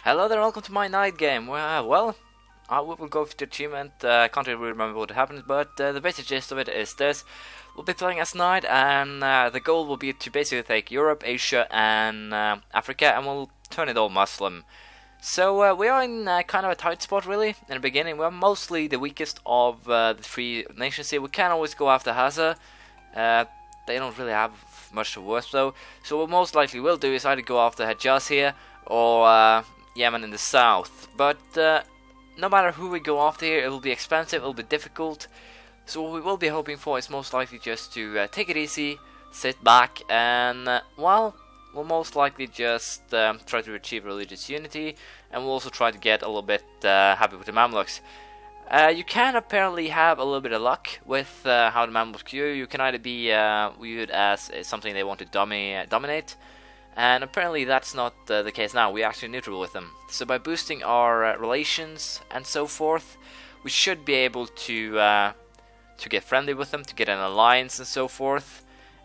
Hello there, welcome to my night game. Well, I will go for the achievement. I can't really remember what happened, but the basic gist of it is this. We'll be playing as Najd, and the goal will be to basically take Europe, Asia, and Africa, and we'll turn it all Muslim. So we are in kind of a tight spot, really. In the beginning, we're mostly the weakest of the three nations here. We can always go after Gaza. They don't really have much to work, though. So what most likely we'll do is either go after Hejaz here, or Yemen in the south. But no matter who we go after here, it will be expensive, it will be difficult. So what we will be hoping for is most likely just to take it easy, sit back, and well, we'll most likely just try to achieve religious unity, and we'll also try to get a little bit happy with the Mamluks. You can apparently have a little bit of luck with how the Mamluks view. You can either be viewed as something they want to dominate, and apparently that's not the case now. We're actually neutral with them. So by boosting our relations and so forth, we should be able to get friendly with them, to get an alliance and so forth.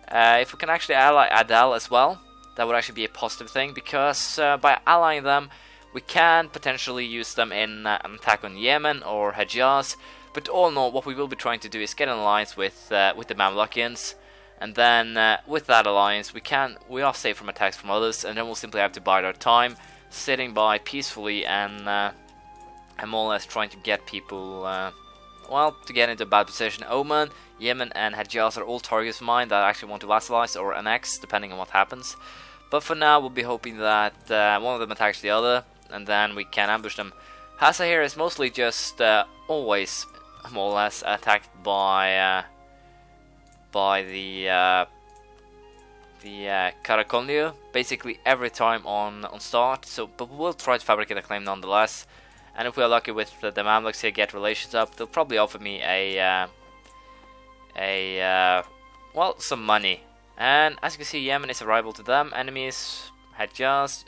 If we can actually ally Adel as well, that would actually be a positive thing, because by allying them, we can potentially use them in an attack on Yemen or Hejaz. But all in all, what we will be trying to do is get an alliance with the Mamlukians, and then with that alliance, we are safe from attacks from others, and then we'll simply have to bide our time, sitting by peacefully and more or less trying to get people, well, to get into a bad position. Oman, Yemen, and Hejaz are all targets of mine that I actually want to vassalize or annex, depending on what happens. But for now, we'll be hoping that one of them attacks the other, and then we can ambush them. Gaza here is mostly just always more or less attacked by the Karakonlu, basically every time on start. So, but we'll try to fabricate a claim nonetheless. And if we are lucky with the Mamluks here, get relations up, they'll probably offer me well, some money. And as you can see, Yemen is a rival to them. Enemies, Hejaz.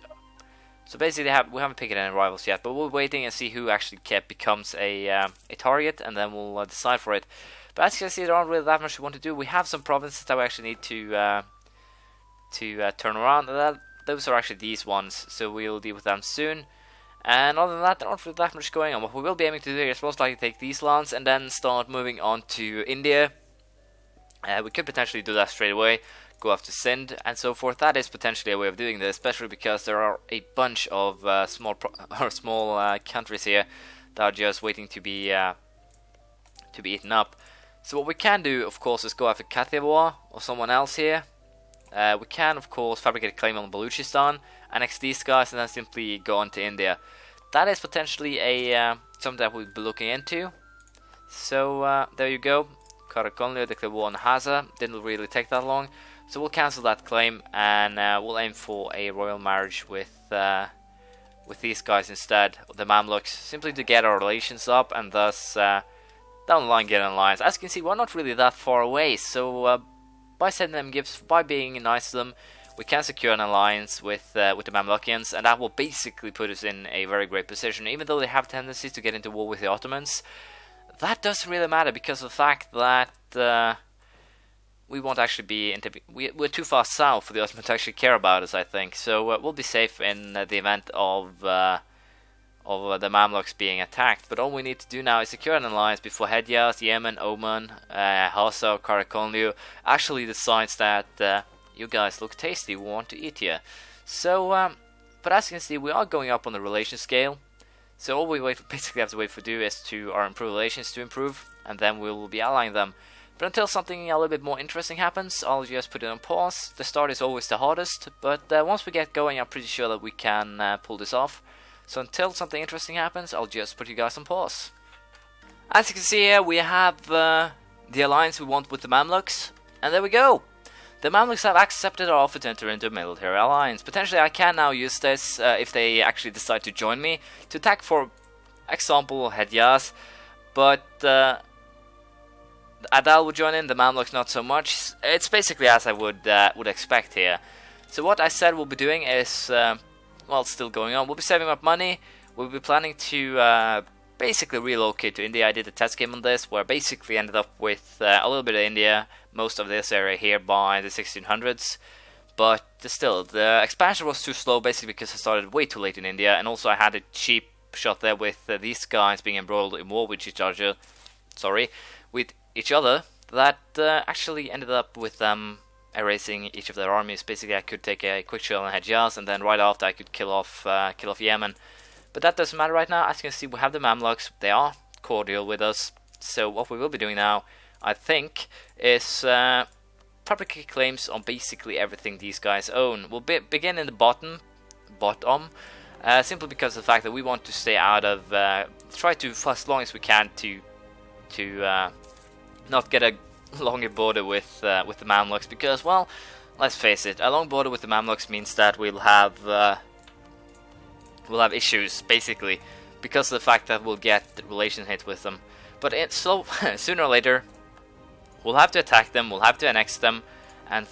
So basically, we haven't picked any rivals yet, but we're waiting and see who actually becomes a target, and then we'll decide for it. But as you can see, there aren't really that much we want to do. We have some provinces that we actually need to turn around. Those are actually these ones, so we'll deal with them soon. And other than that, there aren't really that much going on. What we will be aiming to do is most likely take these lands and then start moving on to India. We could potentially do that straight away, go after Sindh and so forth. That is potentially a way of doing this, especially because there are a bunch of small countries here that are just waiting to be eaten up. So what we can do, of course, is go after Kathiawar or someone else here. We can, of course, fabricate a claim on Baluchistan, annex these guys, and then simply go on to India. That is potentially something that we'll be looking into. So there you go. Karakonlu declared war on Gaza. Didn't really take that long. So we'll cancel that claim, and we'll aim for a royal marriage with these guys instead, the Mamluks, simply to get our relations up, and thus down the line get an alliance. As you can see, we're not really that far away, so by sending them gifts, by being nice to them, we can secure an alliance with the Mamlukians, and that will basically put us in a very great position. Even though they have tendencies to get into war with the Ottomans, that doesn't really matter, because of the fact that we won't actually be we're too far south for the Ottomans to actually care about us, I think. So we'll be safe in the event of the Mamluks being attacked. But all we need to do now is secure an alliance before Hejaz, Yemen, Oman, Gaza, Karakonlu actually decides that you guys look tasty, we want to eat you. So, but as you can see, we are going up on the relation scale. So all we basically have to wait for is to our improved relations to improve, and then we will be allying them. But until something a little bit more interesting happens, I'll just put it on pause. The start is always the hardest, but once we get going, I'm pretty sure that we can pull this off. So until something interesting happens, I'll just put you guys on pause. As you can see here, we have the alliance we want with the Mamluks, and there we go. The Mamluks have accepted our offer to enter into a military alliance. Potentially I can now use this, if they actually decide to join me, to attack, for example, Hejaz, but Adal would join in, the Mamluks not so much. It's basically as I would expect here. So what I said we'll be doing is, well, still going on. We'll be saving up money. We'll be planning to basically relocate to India. I did a test game on this, where I basically ended up with a little bit of India, most of this area here by the 1600s. But still, the expansion was too slow, basically because I started way too late in India, and also I had a cheap shot there with these guys being embroiled in war with each other. That actually ended up with them erasing each of their armies. Basically, I could take a quick chill on Hejaz, and then right after I could kill off Yemen. But that doesn't matter right now. As you can see, we have the Mamluks. They are cordial with us. So what we will be doing now, I think, is public claims on basically everything these guys own. We'll begin in the bottom, simply because of the fact that we want to stay out of, try to for as long as we can to not get a longer border with the Mamluks, because, well, let's face it, a long border with the Mamluks means that we'll have issues basically because of the fact that we'll get the relation hit with them. But sooner or later, we'll have to attack them, we'll have to annex them, and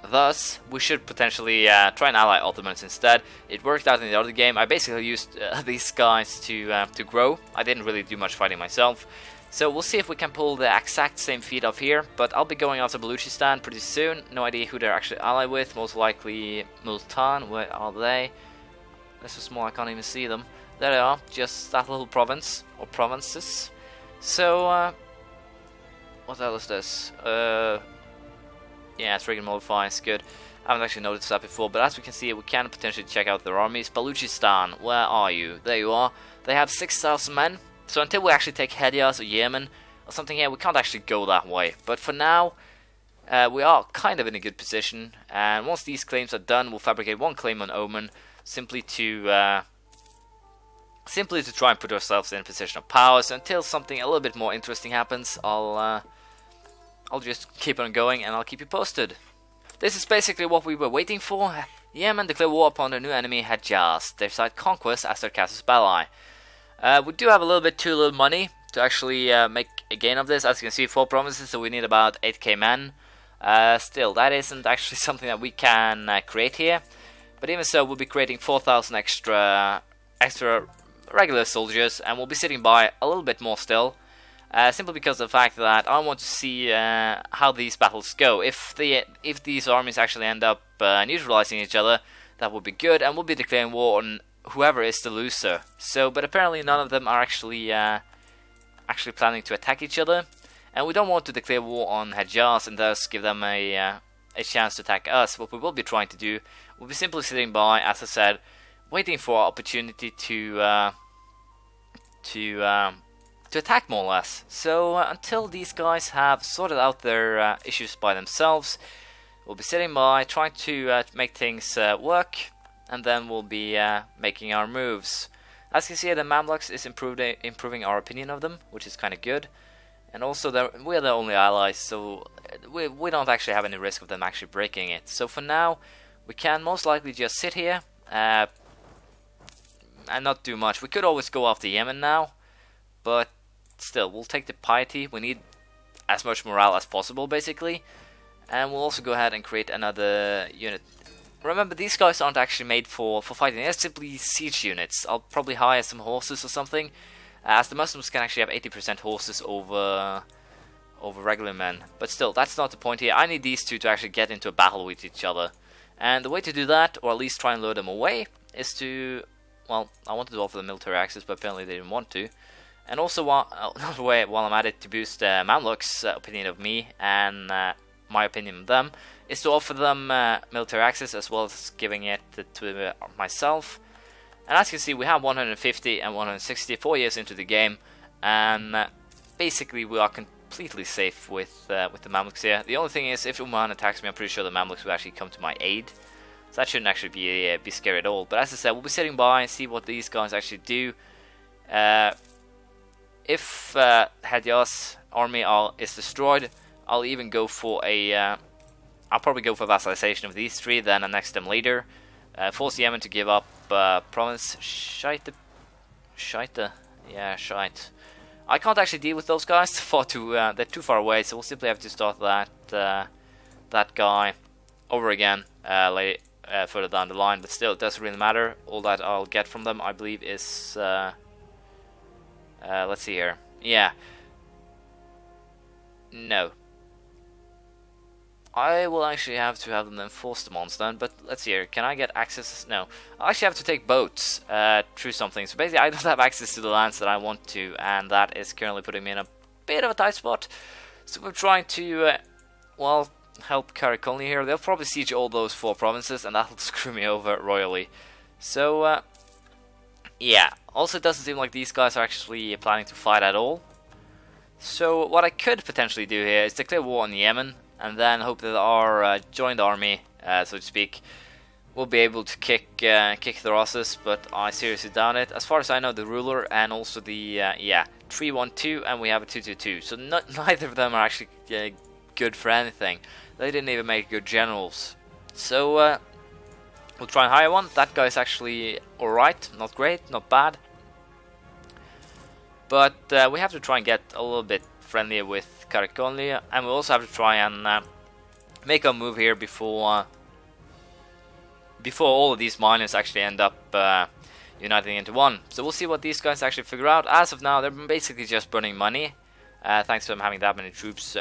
thus we should potentially try and ally Ottomans instead. It worked out in the other game. I basically used these guys to grow. I didn't really do much fighting myself. So we'll see if we can pull the exact same feat off here, but I'll be going after Baluchistan pretty soon. No idea who they're actually allied with, most likely Multan. Where are they? They're so small I can't even see them. There they are, just that little province, or provinces. So, what else is this? Yeah, Trigger modifiers, good. I haven't actually noticed that before, but as we can see, we can potentially check out their armies. Baluchistan, where are you? There you are. They have 6,000 men. So until we actually take Hejaz or Yemen or something here, we can't actually go that way. But for now, we are kind of in a good position. And once these claims are done, we'll fabricate one claim on Oman, simply to try and put ourselves in a position of power. So until something a little bit more interesting happens, I'll just keep on going and I'll keep you posted. This is basically what we were waiting for. Yemen declare war upon their new enemy Hejaz. They cite conquest as their casus belli. We do have a little bit too little money to actually make a gain of this. As you can see, 4 provinces, so we need about 8k men. Still, that isn't actually something that we can create here. But even so, we'll be creating 4,000 extra regular soldiers, and we'll be sitting by a little bit more still. Simply because of the fact that I want to see how these battles go. If these armies actually end up neutralizing each other, that would be good, and we'll be declaring war on whoever is the loser. So, but apparently none of them are actually planning to attack each other, and we don't want to declare war on Hejaz and thus give them a chance to attack us. What we will be trying to do, we'll be simply sitting by, as I said, waiting for our opportunity to attack more or less. So until these guys have sorted out their issues by themselves, we'll be sitting by, trying to make things work. And then we'll be making our moves. As you can see, the Mamluks is improving our opinion of them, which is kind of good. And also, we're the only allies, so we don't actually have any risk of them actually breaking it. So for now, we can most likely just sit here and not do much. We could always go after Yemen now, but still, we'll take the piety. We need as much morale as possible, basically. And we'll also go ahead and create another unit. Remember, these guys aren't actually made for fighting, they're simply siege units. I'll probably hire some horses or something, as the Muslims can actually have 80% horses over regular men. But still, that's not the point here. I need these two to actually get into a battle with each other. And the way to do that, or at least try and lure them away, is to... Well, I wanted to offer them military access, but apparently they didn't want to. And also, another way, while I'm at it, to boost Mamluk's opinion of me and my opinion of them, is to offer them military access as well as giving it to myself. And as you can see, we have 150 and 160, 4 years into the game, and basically we are completely safe with the Mamluks here. The only thing is, if Oman attacks me, I'm pretty sure the Mamluks will actually come to my aid, so that shouldn't actually be scary at all. But as I said, we'll be sitting by and see what these guys actually do. If Hejaz army is destroyed, I'll even go for a... I'll probably go for vassalization of these 3, then annex them later. Force Yemen to give up province. Shite. Yeah, shite. I can't actually deal with those guys. They're too far away, so we'll simply have to start that guy over again further down the line. But still, it doesn't really matter. All that I'll get from them, I believe, is... let's see here. Yeah. No. I will actually have to have them enforce the monster then, but let's see here. Can I get access? No. I actually have to take boats through something. So basically I don't have access to the lands that I want to, and that is currently putting me in a bit of a tight spot. So we're trying to, well, help Karakolny here. They'll probably siege all those 4 provinces, and that'll screw me over royally. So, yeah. Also, it doesn't seem like these guys are actually planning to fight at all. So what I could potentially do here is declare war on Yemen, and then hope that our joined army, so to speak, will be able to kick their asses, but I seriously doubt it. As far as I know, the ruler and also the 312, and we have a 222. So neither of them are actually good for anything. They didn't even make good generals. So we'll try and hire one. That guy's actually alright, not great, not bad. But we have to try and get a little bit friendlier with Karakolny, and we also have to try and make a move here before all of these miners actually end up uniting into one. So we'll see what these guys actually figure out. As of now, they're basically just burning money, thanks to them having that many troops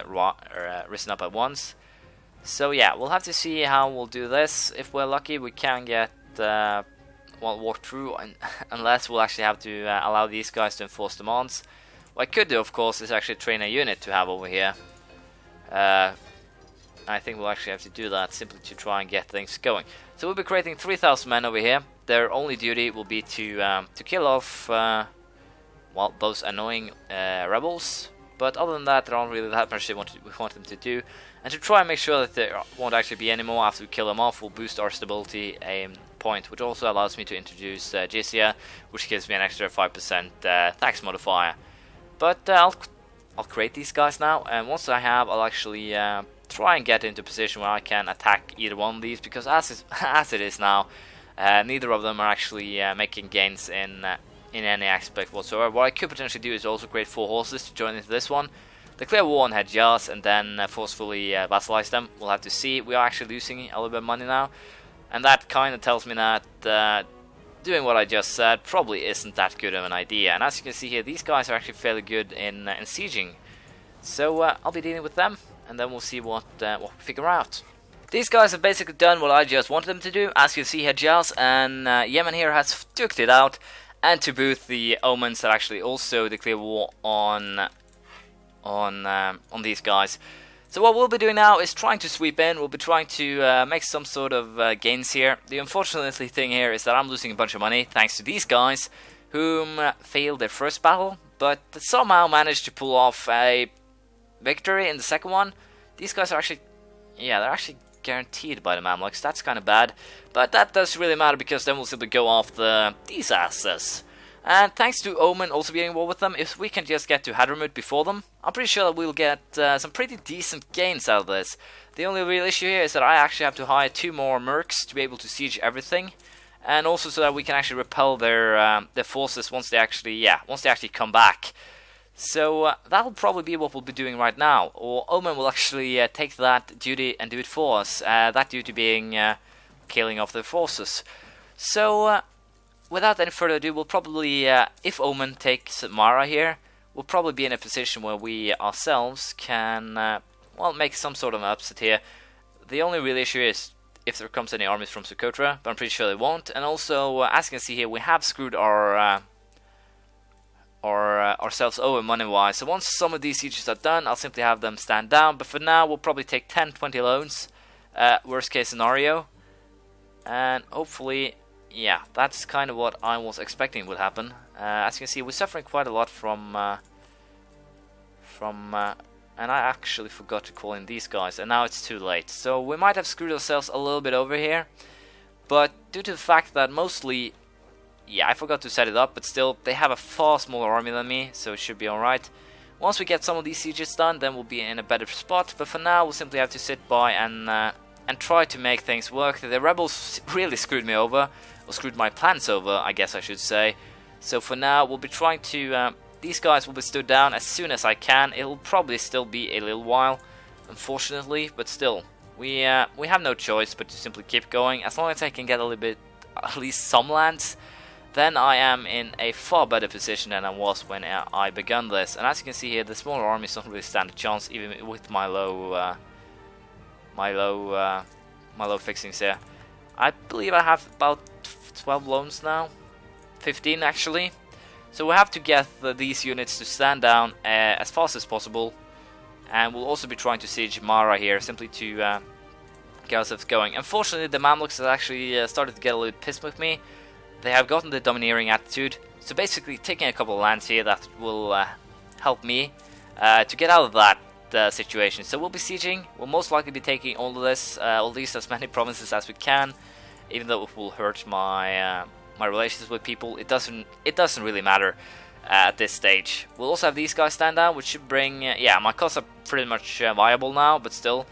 risen up at once. So yeah, we'll have to see how we'll do this. If we're lucky, we can get walk through, unless we'll actually have to allow these guys to enforce demands. What I could do, of course, is actually train a unit to have over here. I think we'll actually have to do that simply to try and get things going. So we'll be creating 3,000 men over here. Their only duty will be to kill off well, those annoying rebels. But other than that, there aren't really that much we want them to do. And to try and make sure that there won't actually be any more after we kill them off, we'll boost our stability point, which also allows me to introduce Jizya, which gives me an extra 5% tax modifier. But I'll create these guys now, and once I have, I'll actually try and get into a position where I can attack either one of these, because as it is now, neither of them are actually making gains in any aspect whatsoever. What I could potentially do is also create 4 horses to join into this one, declare war on Jihad, and then forcefully vassalize them. We'll have to see. We are actually losing a little bit of money now, and that kind of tells me that doing what I just said probably isn't that good of an idea. And as you can see here, these guys are actually fairly good in sieging. So I'll be dealing with them, and then we'll see what we figure out. These guys have basically done what I just wanted them to do. As you see, Hejaz and Yemen here has duked it out, and to boot, the Omens that actually also declare war on these guys. So what we'll be doing now is trying to sweep in. We'll be trying to make some sort of gains here. The unfortunate thing here is that I'm losing a bunch of money thanks to these guys, whom failed their first battle, but somehow managed to pull off a victory in the second one. These guys are actually, yeah, they're actually guaranteed by the Mamluks. That's kind of bad, but that doesn't really matter, because then we'll simply go after these asses. And thanks to Omen also being in war with them, if we can just get to Hadramut before them, I'm pretty sure that we'll get some pretty decent gains out of this. The only real issue here is that I actually have to hire 2 more mercs to be able to siege everything, and also so that we can actually repel their forces once they actually come back. So that'll probably be what we'll be doing right now, or Omen will actually take that duty and do it for us. That duty being killing off their forces. So without any further ado, we'll probably, if Omen takes Mara here, we'll probably be in a position where we ourselves can, well, make some sort of an upset here. The only real issue is if there comes any armies from Socotra, but I'm pretty sure they won't. And also, as you can see here, we have screwed ourselves over money-wise. So once some of these sieges are done, I'll simply have them stand down. But for now, we'll probably take 10-20 loans, worst case scenario, and hopefully, yeah, that's kind of what I was expecting would happen. As you can see, we're suffering quite a lot from and I actually forgot to call in these guys, and now it's too late. So we might have screwed ourselves a little bit over here, but due to the fact that mostly, yeah, I forgot to set it up, but still, they have a far smaller army than me, so it should be alright. Once we get some of these sieges done, then we'll be in a better spot, but for now, we'll simply have to sit by and try to make things work. The rebels really screwed me over, or screwed my plans over, I guess I should say. So for now, we'll be trying to, these guys will be stood down as soon as I can. It'll probably still be a little while, unfortunately, but still, we have no choice but to simply keep going. As long as I can get a little bit, at least some lands, then I am in a far better position than I was when I began this. And as you can see here, the smaller armies don't really stand a chance, even with my low my low fixings here. I believe I have about 12 loans now, 15 actually. So we have to get these units to stand down as fast as possible, and we'll also be trying to siege Mara here, simply to get ourselves going. Unfortunately, the Mamluks have actually started to get a little pissed with me. They have gotten the domineering attitude, so basically taking a couple of lands here that will help me to get out of that situation. So we'll be sieging. We'll most likely be taking all of this, at least as many provinces as we can, even though it will hurt my my relations with people. It doesn't really matter at this stage. We'll also have these guys stand down, which should bring yeah, my costs are pretty much viable now, but still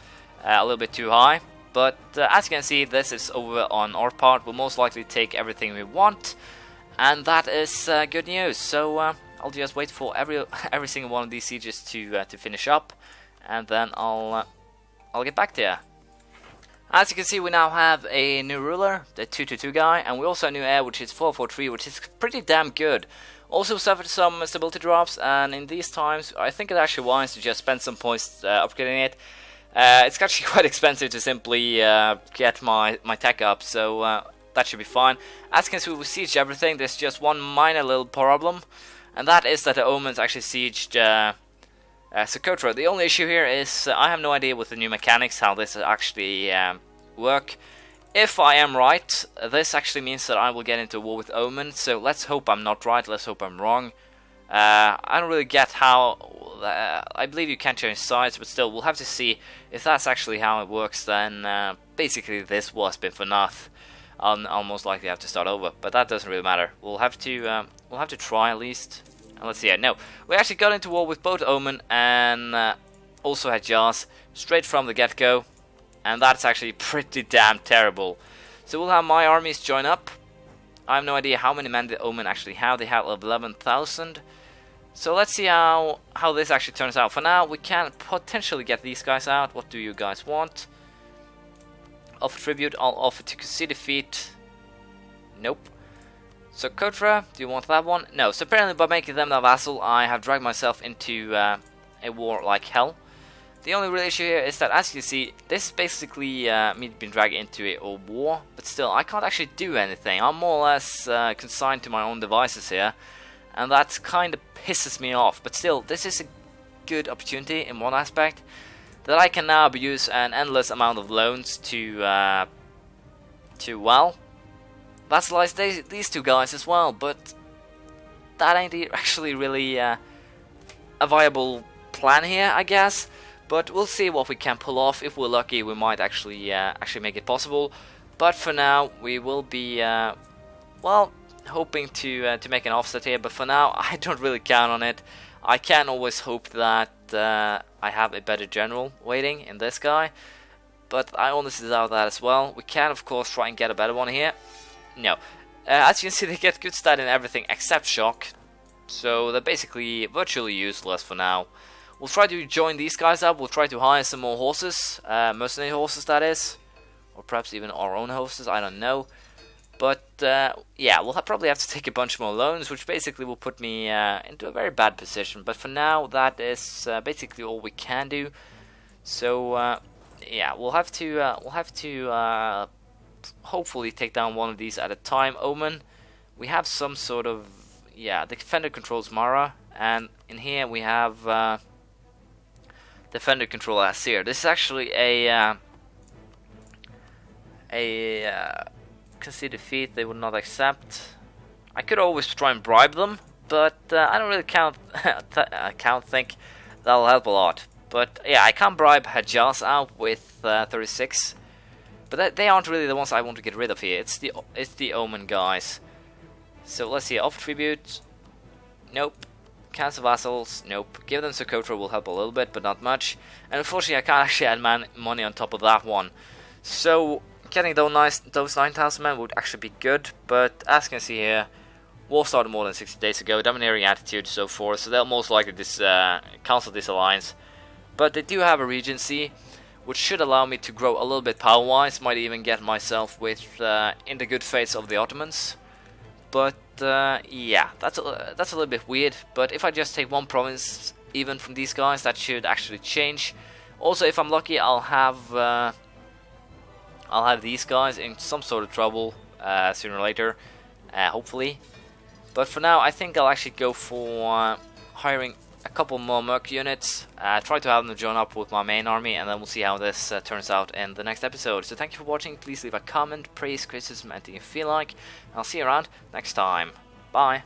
a little bit too high. But as you can see, this is over on our part. We'll most likely take everything we want, and that is good news. So I'll just wait for every single one of these sieges to finish up, and then I'll get back to you. As you can see, we now have a new ruler, the 222 guy, and we also have a new heir, which is 443, which is pretty damn good. Also suffered some stability drops, and in these times, I think it's actually wise to just spend some points upgrading it. It's actually quite expensive to simply get my tech up, so that should be fine. As you can see, we sieged everything. There's just one minor little problem, and that is that the Omens actually sieged Socotra. The only issue here is I have no idea with the new mechanics how this actually work. If I am right, this actually means that I will get into war with Omen, so let's hope I'm not right, let's hope I'm wrong. I don't really get how, I believe you can change sides, but still, we'll have to see if that's actually how it works. Then basically this was been for nothing. I'll most likely have to start over, but that doesn't really matter. We'll have to try at least. And let's see. No, we actually got into war with both Omen and also had Jihad straight from the get-go, and that's actually pretty damn terrible. So we'll have my armies join up. I have no idea how many men the Omen actually have. They have 11,000. So let's see how this actually turns out. For now, we can potentially get these guys out. What do you guys want? Offer tribute. I'll offer to concede defeat. Nope. So Kotra, do you want that one? No. So apparently by making them a vassal, I have dragged myself into a war like hell. The only real issue here is that, as you see, this is basically me being dragged into a war, but still, I can't actually do anything. I'm more or less consigned to my own devices here, and that kind of pisses me off. But still, this is a good opportunity in one aspect, that I can now use an endless amount of loans to well, vassalize these two guys as well, but that ain't actually really a viable plan here, I guess. But we'll see what we can pull off. If we're lucky, we might actually make it possible. But for now, we will be well, hoping to make an offset here. But for now, I don't really count on it. I can always hope that I have a better general waiting in this guy, but I honestly doubt that as well. We can, of course, try and get a better one here. No. As you can see, they get good stat in everything except shock, so they're basically virtually useless for now. We'll try to join these guys up. We'll try to hire some more horses, mercenary horses that is, or perhaps even our own horses, I don't know. But yeah, we'll probably have to take a bunch more loans, which basically will put me into a very bad position. But for now, that is basically all we can do. So yeah, we'll have to hopefully take down one of these at a time. Omen, we have some sort of, yeah, the defender controls Mara, and in here we have defender control Asir. This is actually a concede defeat. They would not accept. I could always try and bribe them, but I don't really think that'll help a lot. But yeah, I can bribe Hajjaz out with 36, but they aren't really the ones I want to get rid of here. It's the Omen guys. So let's see. Offer tribute. Nope. Cancel vassals. Nope. Give them Socotra will help a little bit, but not much. And unfortunately, I can't actually add money on top of that one. So getting those 9,000 men would actually be good. But as you can see here, war started more than 60 days ago. Domineering attitude, so forth. So they'll most likely cancel this alliance. But they do have a regency, which should allow me to grow a little bit power-wise. Might even get myself with in the good fates of the Ottomans. But yeah, that's a little bit weird. But if I just take one province even from these guys, that should actually change. Also, if I'm lucky, I'll have these guys in some sort of trouble sooner or later, hopefully. But for now, I think I'll actually go for hiring a couple more Mamluk units, try to have them join up with my main army, and then we'll see how this turns out in the next episode. So thank you for watching. Please leave a comment, praise, criticism, anything you feel like. I'll see you around next time. Bye.